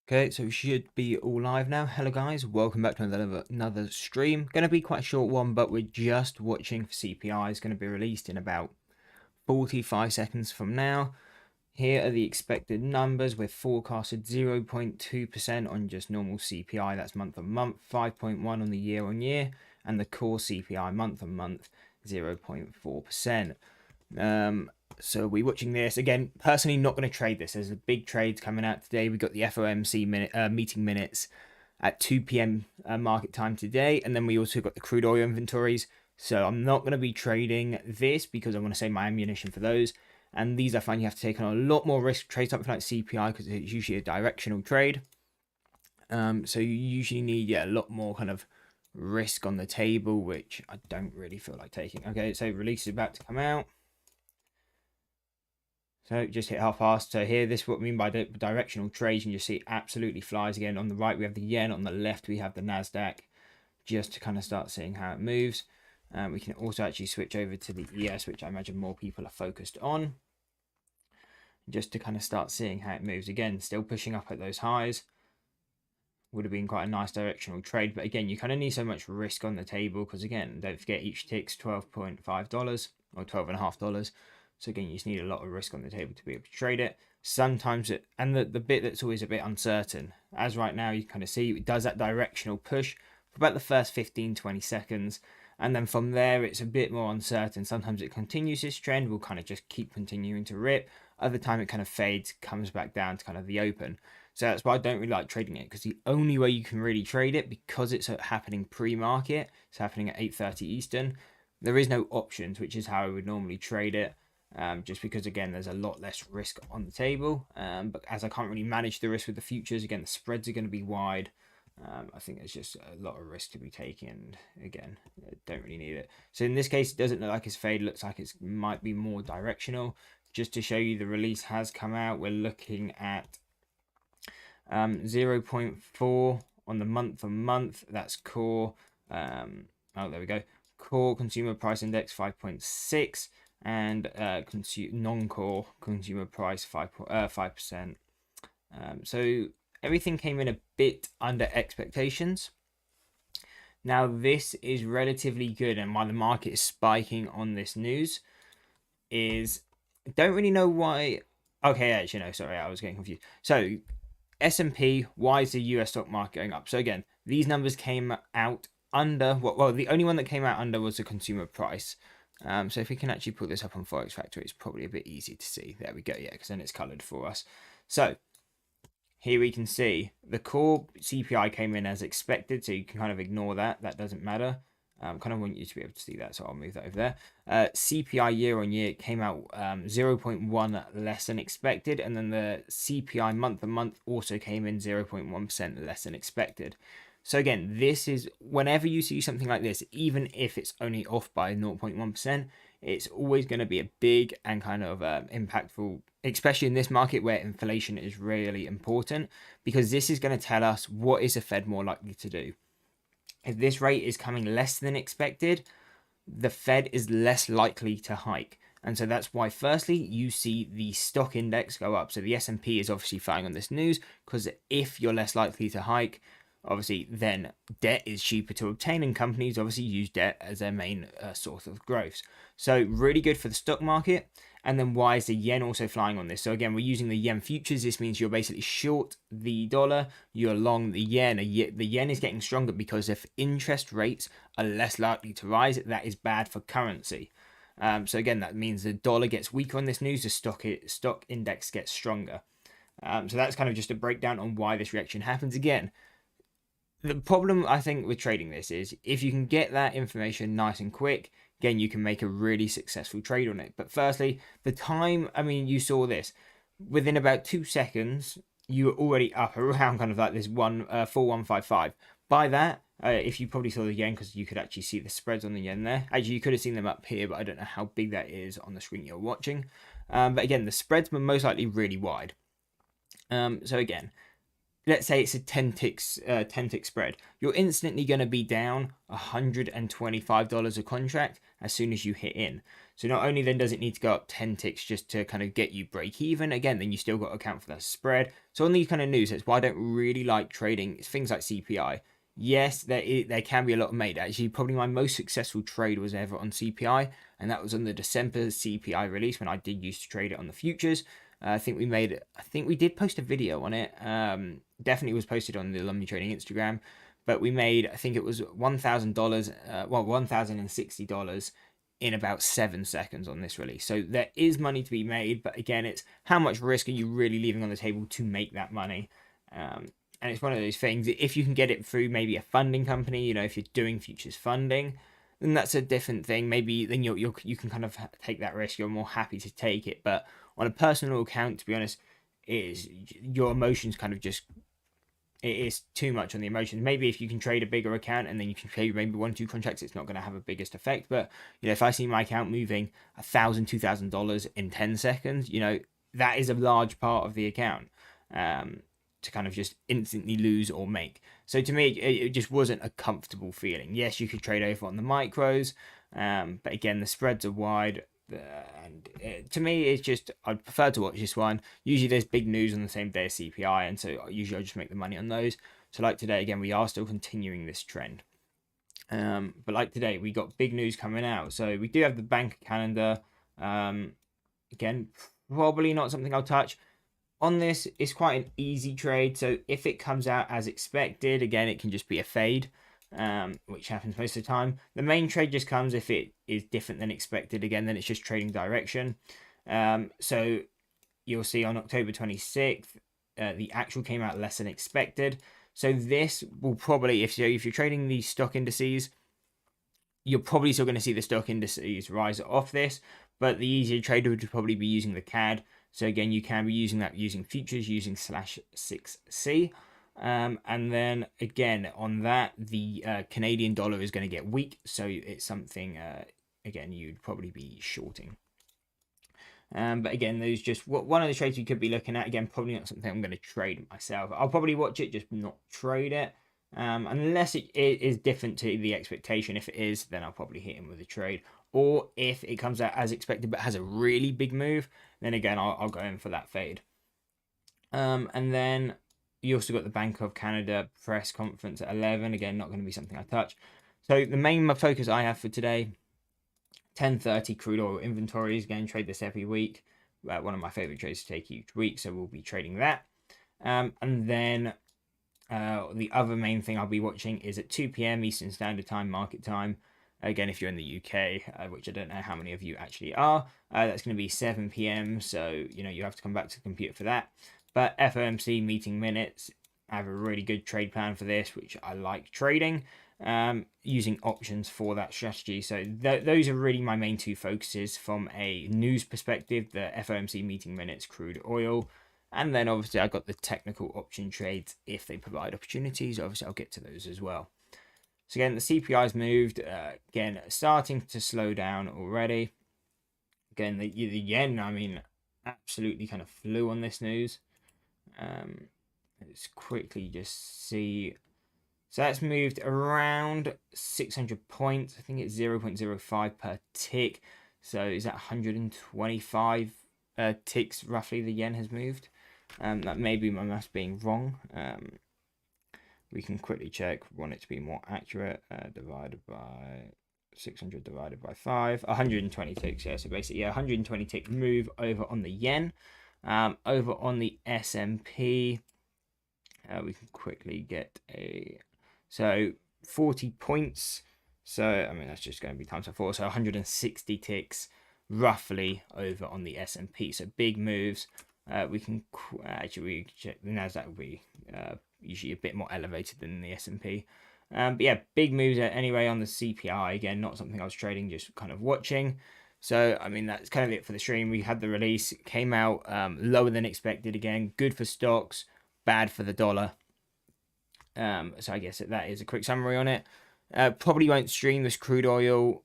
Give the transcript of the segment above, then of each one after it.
Okay, so we should be all live now. Hello guys, welcome back to another stream. Going to be quite a short one, but we're just watching for CPI. It's going to be released in about 45 seconds from now. Here are the expected numbers. We're forecasted 0.2% on just normal CPI, that's month on month, 5.1 on the year on year, and the core CPI month on month, 0.4%. So we're watching this again. Personally, not going to trade this. There's a big trade coming out today. We got the FOMC meeting minutes at 2 p.m. Market time today, and then we also got the crude oil inventories. So I'm not going to be trading this because I want to save my ammunition for those. And these I find you have to take on a lot more risk. Trade something like CPI because it's usually a directional trade. So you usually need a lot more kind of risk on the table, which I don't really feel like taking. Okay, so release is about to come out. So just hit half past. So here, this is what I mean by directional trades. And you see absolutely flies again. On the right, we have the yen. On the left, we have the NASDAQ. Just to kind of start seeing how it moves. We can also actually switch over to the ES, which I imagine more people are focused on. Just to kind of start seeing how it moves. Again, still pushing up at those highs. Would have been quite a nice directional trade. But again, you kind of need so much risk on the table. Because again, don't forget each tick's $12.5 or $12.50. So again, you just need a lot of risk on the table to be able to trade it. Sometimes the bit that's always a bit uncertain, as right now you kind of see, it does that directional push for about the first 15-20 seconds. And then from there, it's a bit more uncertain. Sometimes it continues this trend, will kind of just keep continuing to rip. Other time it kind of fades, comes back down to kind of the open. So that's why I don't really like trading it, because the only way you can really trade it, because it's happening pre-market, it's happening at 8:30 Eastern, there is no options, which is how I would normally trade it. Just because, again, there's a lot less risk on the table. But as I can't really manage the risk with the futures, again, the spreads are going to be wide. I think there's just a lot of risk to be taken. And again, don't really need it. So in this case, it doesn't look like it's fade. It looks like it might be more directional. Just to show you, the release has come out. We're looking at 0.4 on the month on month. That's core. Oh, there we go. Core consumer price index 5.6. And non-core consumer price 5%. So everything came in a bit under expectations. Now this is relatively good, and why the market is spiking on this news is don't really know why. Okay, actually no, sorry, I was getting confused. So S&P, why is the US stock market going up? So again, these numbers came out under well, the only one that came out under was the consumer price. So if we can actually put this up on Forex Factory, it's probably a bit easy to see. There we go, yeah, because then it's coloured for us. So here we can see the core CPI came in as expected, so you can kind of ignore that. That doesn't matter. Kind of want you to be able to see that, so I'll move that over there. CPI year on year came out 0.1 less than expected, and then the CPI month on month also came in 0.1% less than expected. So again, this is whenever you see something like this, even if it's only off by 0.1%, it's always going to be a big and kind of impactful, especially in this market where inflation is really important, because this is going to tell us what is the Fed more likely to do. If this rate is coming less than expected, the Fed is less likely to hike. And so that's why, firstly, you see the stock index go up. So the S&P is obviously firing on this news, because if you're less likely to hike, obviously, then debt is cheaper to obtain, and companies obviously use debt as their main source of growth. So really good for the stock market. And then why is the yen also flying on this? So again, we're using the yen futures. This means you're basically short the dollar, you're long the yen. The yen is getting stronger because if interest rates are less likely to rise, that is bad for currency. So again, that means the dollar gets weaker on this news, the stock index gets stronger. So that's kind of just a breakdown on why this reaction happens. Again, the problem I think with trading this is if you can get that information nice and quick, again, you can make a really successful trade on it. But firstly, the time, I mean, you saw this within about 2 seconds, you were already up around kind of like this 4155. By that, if you probably saw the yen, because you could actually see the spreads on the yen there. Actually, you could have seen them up here, but I don't know how big that is on the screen you're watching. But again, the spreads were most likely really wide. So again, let's say it's a 10 tick spread, you're instantly going to be down $125 a contract. as soon as you hit in. So not only then does it need to go up 10 ticks just to kind of get you break even, again, then you still got to account for that spread. So on these kind of news, that's why I don't really like trading things like CPI. Yes, there can be a lot made. Actually, probably my most successful trade was ever on CPI, and that was on the December CPI release when I did used to trade it on the futures. I think we did post a video on it. Definitely was posted on the Lumley Trading Instagram, but we made, I think it was $1,000, $1,060 in about 7 seconds on this release. So there is money to be made, but again, it's how much risk are you really leaving on the table to make that money? And it's one of those things, if you can get it through maybe a funding company, if you're doing futures funding, then that's a different thing. Maybe then you can kind of take that risk. You're more happy to take it. But on a personal account, to be honest, your emotions kind of just, it is too much on the emotions. Maybe if you can trade a bigger account and then you can trade maybe 1 or 2 contracts, it's not going to have a biggest effect. But if I see my account moving $1,000, $2,000 in 10 seconds, that is a large part of the account. To kind of just instantly lose or make. So to me, it just wasn't a comfortable feeling. Yes, you could trade over on the micros, but again, the spreads are wide. And to me, it's just, I'd prefer to watch this one. Usually there's big news on the same day as CPI, and so usually I just make the money on those. So like today, again, we are still continuing this trend. But like today, we got big news coming out. So we do have the bank calendar. Again, probably not something I'll touch. On this, it's quite an easy trade. So if it comes out as expected, again, it can just be a fade, which happens most of the time. The main trade just comes if it is different than expected. Again, then it's just trading direction. So you'll see on October 26th, the actual came out less than expected. So this will probably, if you're trading the stock indices, you're probably still going to see the stock indices rise off this. But the easier trader would probably be using the CAD. So again, you can be using that using futures, using /6C. And then again, on that, the Canadian dollar is going to get weak. So it's something, again, you'd probably be shorting. But again, there's just one of the trades you could be looking at. Again, probably not something I'm going to trade myself. I'll probably watch it, just not trade it. Unless it is different to the expectation. If it is, then I'll probably hit him with a trade. Or if it comes out as expected but has a really big move, then again, I'll go in for that fade. And then you also got the Bank of Canada press conference at 11. Again, not going to be something I touch. So the main focus I have for today, 10:30 crude oil inventories. Again, trade this every week. One of my favorite trades to take each week. So we'll be trading that. And then the other main thing I'll be watching is at 2 p.m. Eastern Standard Time, market time. Again, if you're in the UK, which I don't know how many of you actually are, that's going to be 7 p.m. So, you have to come back to the computer for that. But FOMC meeting minutes, I have a really good trade plan for this, which I like trading, using options for that strategy. So those are really my main 2 focuses from a news perspective, the FOMC meeting minutes, crude oil. And then obviously I got the technical option trades if they provide opportunities. Obviously I'll get to those as well. So again, the CPI's moved, again, starting to slow down already. Again, the yen, I mean, absolutely kind of flew on this news. Let's quickly just see. So that's moved around 600 points. I think it's 0.05 per tick. So is that 125 ticks roughly the yen has moved? That may be my maths being wrong. We can quickly check. We want it to be more accurate. Divided by 600 divided by 5. 120 ticks. Yeah, so basically, 120 tick move over on the yen. Over on the S&P, we can quickly get a... So 40 points. So, I mean, that's just going to be times by 4. So 160 ticks roughly over on the S&P. So big moves. We can actually check the Nasdaq will be usually a bit more elevated than the S&P. But yeah, big moves anyway on the CPI. Again, not something I was trading, just kind of watching. So, I mean, that's kind of it for the stream. We had the release, came out lower than expected again. Good for stocks, bad for the dollar. So I guess that is a quick summary on it. Probably won't stream this crude oil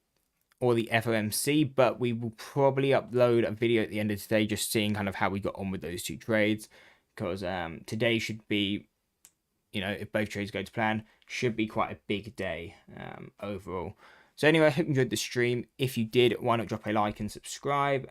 or the FOMC, but we will probably upload a video at the end of today just seeing kind of how we got on with those 2 trades, because today should be, if both trades go to plan, should be quite a big day overall. So anyway, I hope you enjoyed the stream. If you did, why not drop a like and subscribe,